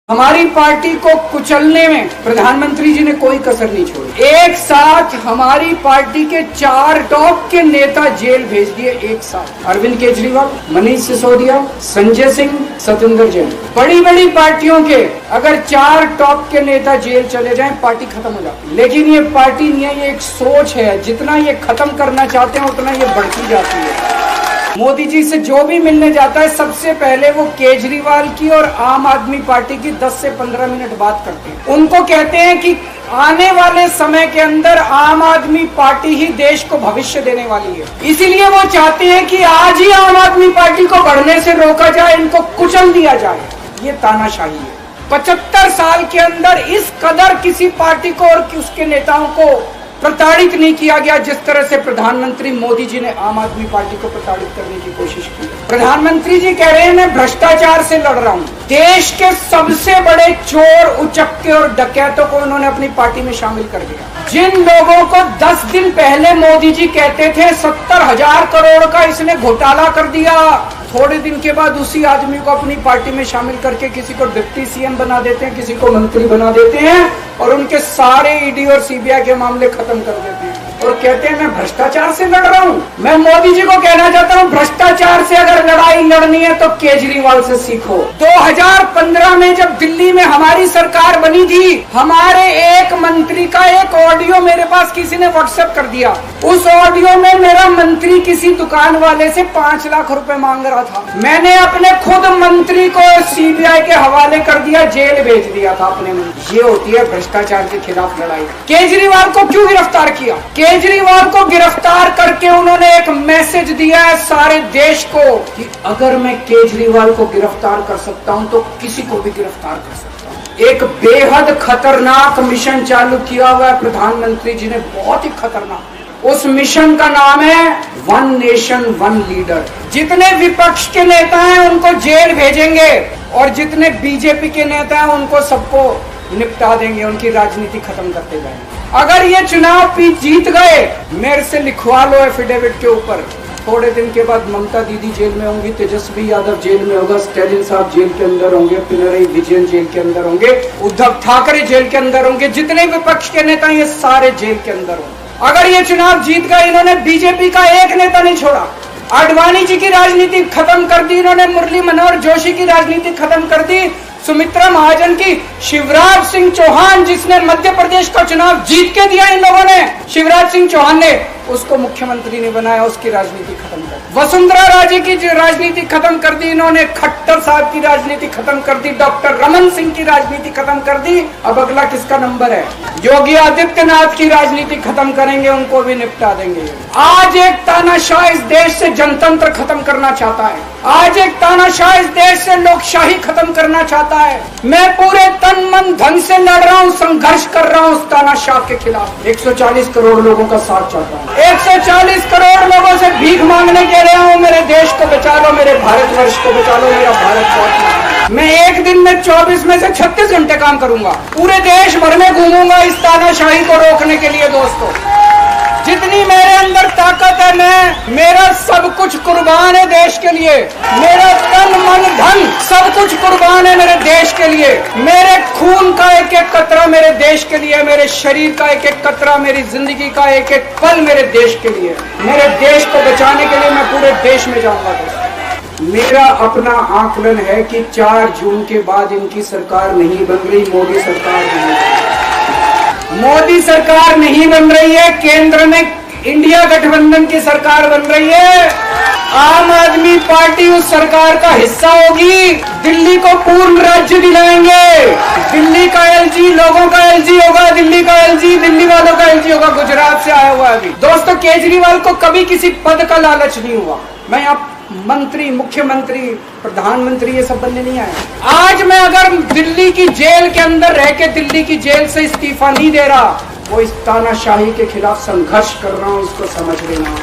हमारी पार्टी को कुचलने में प्रधानमंत्री जी ने कोई कसर नहीं छोड़ी। एक साथ हमारी पार्टी के 4 टॉप के नेता जेल भेज दिए एक साथ। अरविंद केजरीवाल, मनीष सिसोदिया, संजय सिंह, सत्येंद्र जैन। बड़ी बड़ी पार्टियों के अगर 4 टॉप के नेता जेल चले जाएं, पार्टी खत्म हो जाती है। लेकिन ये पार्टी नहीं है, ये एक सोच है। जितना ये खत्म करना चाहते हैं उतना ये बढ़ती जाती है। मोदी जी से जो भी मिलने जाता है सबसे पहले वो केजरीवाल की और आम आदमी पार्टी की 10 से 15 मिनट बात करते हैं। उनको कहते हैं कि आने वाले समय के अंदर आम आदमी पार्टी ही देश को भविष्य देने वाली है। इसीलिए वो चाहते हैं कि आज ही आम आदमी पार्टी को बढ़ने से रोका जाए, इनको कुचल दिया जाए। ये तानाशाही है। 75 साल के अंदर इस कदर किसी पार्टी को और उसके नेताओं को प्रताड़ित नहीं किया गया जिस तरह से प्रधानमंत्री मोदी जी ने आम आदमी पार्टी को प्रताड़ित करने की कोशिश की। प्रधानमंत्री जी कह रहे हैं मैं भ्रष्टाचार से लड़ रहा हूं। देश के सबसे बड़े चोर, उचक्के और डकैतों को उन्होंने अपनी पार्टी में शामिल कर दिया। जिन लोगों को 10 दिन पहले मोदी जी कहते थे 70,000 करोड़ का इसने घोटाला कर दिया, थोड़े दिन के बाद उसी आदमी को अपनी पार्टी में शामिल करके किसी को डिप्टी सीएम बना देते हैं, किसी को मंत्री बना देते हैं और उनके सारे ईडी और सीबीआई के मामले खत्म कर देते हैं और कहते हैं मैं भ्रष्टाचार से लड़ रहा हूं। मैं मोदी जी को कहना चाहता हूं, भ्रष्टाचार से अगर लड़ाई लड़नी है तो केजरीवाल से सीखो। 2015 में जब दिल्ली में हमारी सरकार बनी थी, हमारे एक मंत्री का एक ऑडियो मेरे पास किसी ने व्हाट्सएप कर दिया। उस ऑडियो में मेरा मंत्री किसी दुकान वाले से 5 लाख रुपए मांग रहा था। मैंने अपने खुद मंत्री को सीबीआई के हवाले कर दिया, जेल भेज दिया था अपने मंत्री। ये होती है भ्रष्टाचार के खिलाफ लड़ाई। केजरीवाल को क्यों गिरफ्तार किया? केजरीवाल को गिरफ्तार करके उन्होंने एक मैसेज दिया है सारे देश को कि अगर मैं केजरीवाल को गिरफ्तार कर सकता हूं तो किसी को भी गिरफ्तार कर सकता हूं। एक बेहद खतरनाक मिशन चालू किया हुआ है प्रधानमंत्री जी ने, बहुत ही खतरनाक। उस मिशन का नाम है वन नेशन वन लीडर। जितने विपक्ष के नेता हैं उनको जेल भेजेंगे और जितने बीजेपी के नेता हैं उनको सबको निपटा देंगे, उनकी राजनीति खत्म करते जाएंगे। अगर ये चुनाव जीत गए, मेरे से लिखवा लो एफिडेविट के ऊपर, थोड़े दिन के बाद ममता दीदी जेल में होंगी, तेजस्वी यादव जेल में होगा, स्टैलिन साहब जेल के अंदर होंगे, पिनरई विजयन जेल के अंदर होंगे, उद्धव ठाकरे जेल के अंदर होंगे, जितने विपक्ष के नेता ये सारे जेल के अंदर होंगे। अगर ये चुनाव जीत गए, इन्होंने बीजेपी का एक नेता नहीं छोड़ा। आडवाणी जी की राजनीति खत्म कर दी इन्होंने, मुरली मनोहर जोशी की राजनीति खत्म कर दी, सुमित्रा महाजन की, शिवराज सिंह चौहान जिसने मध्य प्रदेश का चुनाव जीत के दिया इन लोगों ने, शिवराज सिंह चौहान ने उसको मुख्यमंत्री ने बनाया, उसकी राजनीति खत्म कर दी। वसुंधरा राजे की राजनीति खत्म कर दी इन्होंने, खट्टर साहब की राजनीति खत्म कर दी, डॉक्टर रमन सिंह की राजनीति खत्म कर दी। अब अगला किसका नंबर है? योगी आदित्यनाथ की राजनीति खत्म करेंगे, उनको भी निपटा देंगे। आज एक तानाशाह इस देश से जनतंत्र खत्म करना चाहता है। आज एक तानाशाह इस देश से लोकशाही खत्म करना चाहता है। मैं पूरे तन मन धन से लड़ रहा हूँ, संघर्ष कर रहा हूँ उस तानाशाह के खिलाफ। 140 करोड़ लोगों का साथ चाहता हूँ। 140 करोड़ लोगों से भीख मांगने के रहा हूँ, मेरे देश को बचा लो, मेरे भारतवर्ष को बचा लो, मेरा भारत बहुत। मैं एक दिन में 24 में से 36 घंटे काम करूंगा, पूरे देश भर में घूमूंगा इस तानाशाही को रोकने के लिए। दोस्तों, जितनी मेरे अंदर ताकत है, मेरा सब कुछ कुर्बान है देश के लिए। मेरा तन मन धन सब कुछ कुर्बान है मेरे देश के लिए। मेरे खून का एक एक कतरा मेरे देश के लिए, मेरे शरीर का एक एक कतरा, मेरी जिंदगी का एक एक पल मेरे देश के लिए। मेरे देश को बचाने के लिए मैं पूरे देश में जाऊंगा। दोस्तों, मेरा अपना आकलन है कि 4 जून के बाद इनकी सरकार नहीं बन रही, मोदी सरकार नहीं बन रही है। केंद्र में इंडिया गठबंधन की सरकार बन रही है। आम आदमी पार्टी उस सरकार का हिस्सा होगी। दिल्ली को पूर्ण राज्य दिलाएंगे। दिल्ली का एलजी लोगों का एलजी होगा, दिल्ली का एलजी दिल्ली वालों का एलजी होगा। गुजरात से आया हुआ अभी। दोस्तों, केजरीवाल को कभी किसी पद का लालच नहीं हुआ। मैं आप मंत्री, मुख्यमंत्री, प्रधानमंत्री ये सब बनने नहीं आया। आज मैं अगर दिल्ली की जेल के अंदर रह के दिल्ली की जेल से इस्तीफा नहीं दे रहा, वो इस तानाशाही के खिलाफ संघर्ष कर रहा हूं, इसको समझ लेना।